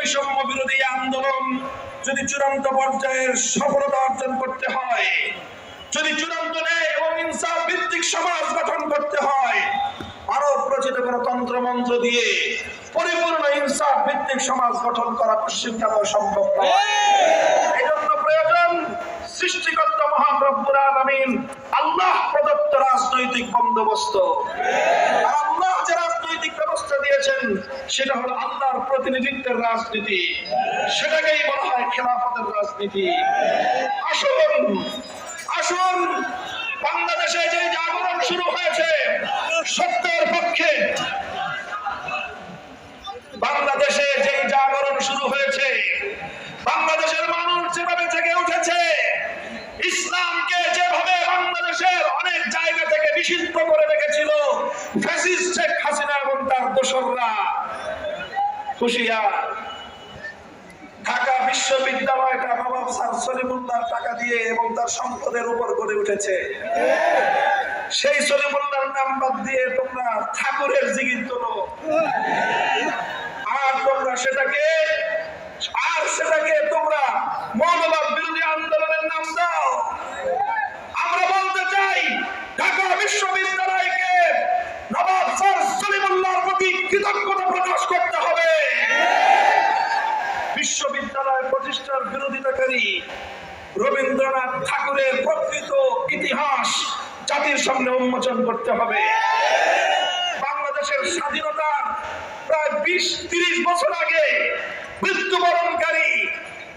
বৈষম্য বিরোধী আন্দোলন যদি চূড়ান্ত পর্যায়ের সফলতা অর্জন করতে হয়, যদি চূড়ান্ত ন্যায় এবং ইনসাফ ভিত্তিক সমাজ গঠন করতে হয়, মানব রচিত কোন তন্ত্রমন্ত্র দিয়ে পরিপূর্ণ ইনসাফ ভিত্তিক সমাজ গঠন করা পশ্চিমকালেও সম্ভব নয়। এজন্য প্রয়োজন সৃষ্টিকর্তা মহান রব্বুল আলামিন আল্লাহ প্রদত্ত রাজনৈতিক বন্দোবস্ত। আল্লাহ যে রাজনৈতিক ব্যবস্থা দিয়েছেন সেটা হলো আল্লাহর প্রতিনিধিত্বের রাজনীতি, সেটাকেই বলা হয় খেলাফতের রাজনীতি। আসুন বাংলাদেশে যে জাগরণ শুরু হয়েছে সত্যের পক্ষে, বাংলাদেশে যে জাগরণ শুরু হয়েছে, বাংলাদেশের মানুষ যেভাবে জেগে উঠেছে, ইসলামকে যেভাবে বাংলাদেশের অনেক জায়গা থেকে নিষিদ্ধ করে রেখেছিল ফ্যাসিস্ট শেখ হাসিনা এবং তার দোসররা, হুঁশিয়ার। ঢাকা বিশ্ববিদ্যালয়টা নবাব স্যার সলিমুল্লাহর টাকা দিয়ে এবং তার সম্পদের উপর গড়ে উঠেছে। সেই সলিমুল্লাহর নাম বাদ দিয়ে তোমরা ঠাকুরের জিগির তোলো, আর তোমরা সেটাকে তোমরা মৌলবাদ বিরোধী আন্দোলনের নাম দাও। আমরা বলতে চাই ঢাকা বিশ্ববিদ্যালয়কে নবাব স্যার সলিমুল্লাহর প্রতি কৃতজ্ঞতা প্রকাশ করতে হবে। বিশ্ববিদ্যালয় প্রতিষ্ঠার বিরোধিতাকারী রবীন্দ্রনাথ ঠাকুরের প্রকৃত ইতিহাস জাতির সামনে উন্মোচন করতে হবে। বাংলাদেশের স্বাধীনতার প্রায় 20-30 বছর আগে মৃত্যুবরণকারী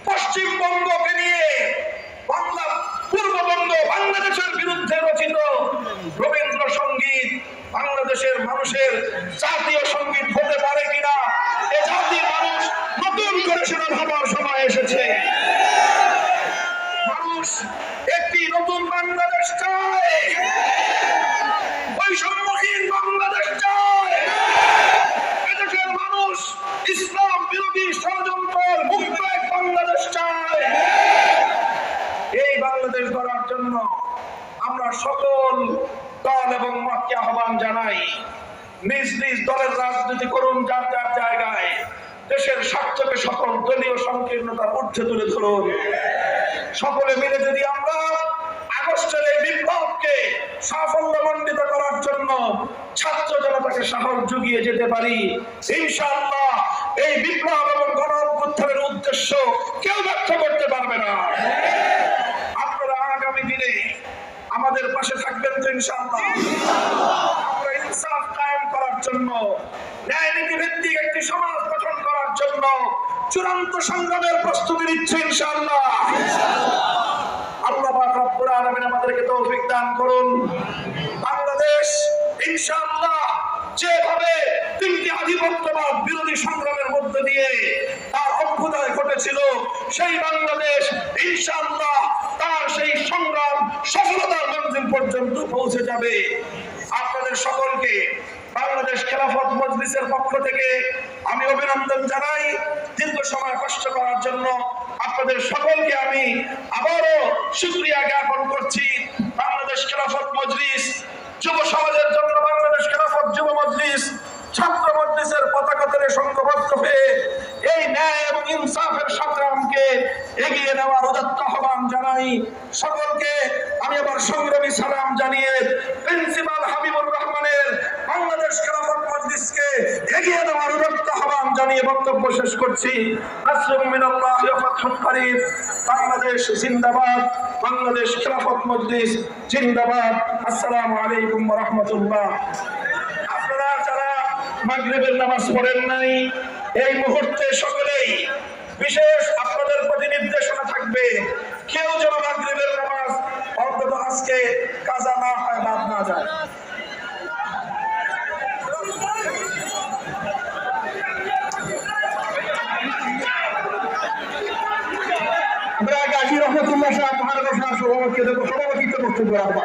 পশ্চিমবঙ্গকে নিয়ে পূর্ববঙ্গ বাংলাদেশের বিরুদ্ধে রচিত রবীন্দ্রসঙ্গীত বাংলাদেশের মানুষের জাতীয় সঙ্গীত হতে পারে কিনা এ জাতির মানুষ নতুন করে সেটা ভাবার সময় এসেছে। মানুষ একটি নতুন বাংলাদেশ চায়, বৈষম্যহীন বাংলাদেশ চায়। এদেশের মানুষ ইসলাম বিরোধী ষড়যন্ত্রের মুক্ত এক বাংলাদেশ চায়। এই বাংলাদেশ গড়ার জন্য আমরা সকল দল এবং মতকে আহ্বান জানাই, নিজ নিজ দলের রাজনীতি করুন, যার যার জায়গায় দেশের স্বার্থকে সকল দলীয় সংকীর্ণতার ঊর্ধ্বে তুলে ধরুন। সকলে মিলে যদি আমরা আগস্টের এই বিপ্লবকে সাফল্যমণ্ডিত করার জন্য ছাত্র জনতাকে সাহস জুগিয়ে যেতে পারি, ইনশাআল্লাহ এই বিপ্লব এবং গণ অভ্যুত্থানের উদ্দেশ্য কেউ ব্যর্থ করতে পারবে না। আপনারা আগামী দিনে আমাদের পাশে থাকবেন তো ইনশাআল্লাহ? আমরা ইনসাফ কায়েম করার জন্য, ন্যায় নীতি ভিত্তিক একটি সমাজ গঠন করার জন্য চূড়ান্ত সংগ্রামের প্রস্তুতি নিচ্ছে ইনশাআল্লাহ। আল্লাহ পাক রব্বুল আলামিন আমাদেরকে তৌফিক দান করুন। বাংলাদেশ ইনশাআল্লাহ যেভাবে 3টি আধিপত্যবাদ বিরোধী সংগ্রামের মধ্য দিয়ে তার অভ্যুদয় ঘটেছিল, সেই বাংলাদেশ ইনশাআল্লাহ তার সেই সংগ্রাম সফলতার মঞ্জিল পর্যন্ত পৌঁছে যাবে। আপনাদের সকলকে বাংলাদেশ খেলাফত মজলিসের পক্ষ থেকে আমি অভিনন্দন জানাই। দীর্ঘ সময় কষ্ট করার জন্য আপনাদের সকলকে আমি আবারও শুকরিয়া জ্ঞাপন করছি। বাংলাদেশ খেলাফত মজলিস, যুব সমাজের জন্য বাংলাদেশ খেলাফত যুব মজলিস, ছাত্র মজলিসের পতাকা ধরে সংঘবদ্ধ হয়ে এই ন্যায় এবং ইনসাফের সংগ্রামকে এগিয়ে নেওয়ার উদাত্ত আহ্বান জানাই। সকলকে আমি আবার সংগ্রামী সালাম জানিয়ে প্রিন্সিপাল হাবিবুর রহমানের বাংলাদেশ খেলাফত মজলিসকে এগিয়ে নেওয়ার উদাত্ত আহ্বান জানিয়ে বক্তব্য শেষ করছি। নাসরুম মিনাল্লাহি ওয়া ফাতহুন করিব। বাংলাদেশ জিন্দাবাদ, বাংলাদেশ খেলাফত মজলিস জিন্দাবাদ। আসসালামু আলাইকুম ওয়া রাহমাতুল্লাহ। আপনারা যারা মাগরিবের নামাজ পড়েন নাই, এই মুহূর্তে সকলেই বিশেষ আপনাদের প্রতি নির্দেশনা থাকবে, কেউ যেন মাগরিবের নামাজ অন্তত আজকে কাজা না হয়, বাদ না যায়। আমরা গাজী রহমতুল্লাহ সাহেব মহানগর সভাপতিত্ব বক্তব্য রাখবো।